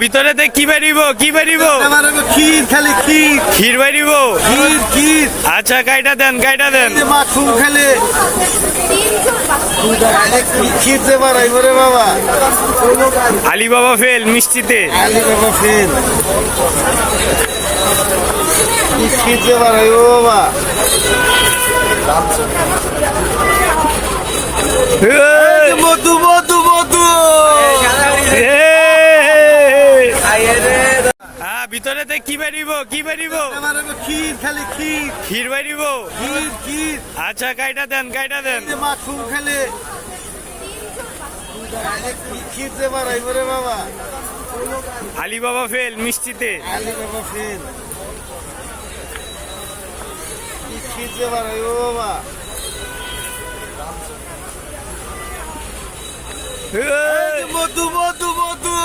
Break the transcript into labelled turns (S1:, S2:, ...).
S1: ভিতরেতে কি বাড়িব
S2: ক্ষীর খালি ক্ষীর
S1: ক্ষীর বাড়িব
S2: ক্ষীর ক্ষীর
S1: আচ্ছা কাইটা দেন
S2: মাখুম খেলে ক্ষীর দে বাড়াইব রে বাবা।
S1: আলী বাবা ফেল মিষ্টিতে
S2: আলী বাবা ফেল ক্ষীর দে বাড়াইব বাবা। মধু মধু মধু
S1: ভিতরেতে কি বাড়িব
S2: ক্ষীর খালি ক্ষীর
S1: ক্ষীর বাড়িব
S2: ক্ষীর ক্ষীর
S1: আচ্ছা কাইটা দেন
S2: মাখুম খেলে ক্ষীর দে বাড়াইব রে বাবা।
S1: আলী বাবা ফেল মিষ্টিতে
S2: আলী বাবা ফেল ক্ষীর দে বাড়াইব বাবা। মধু মধু মধু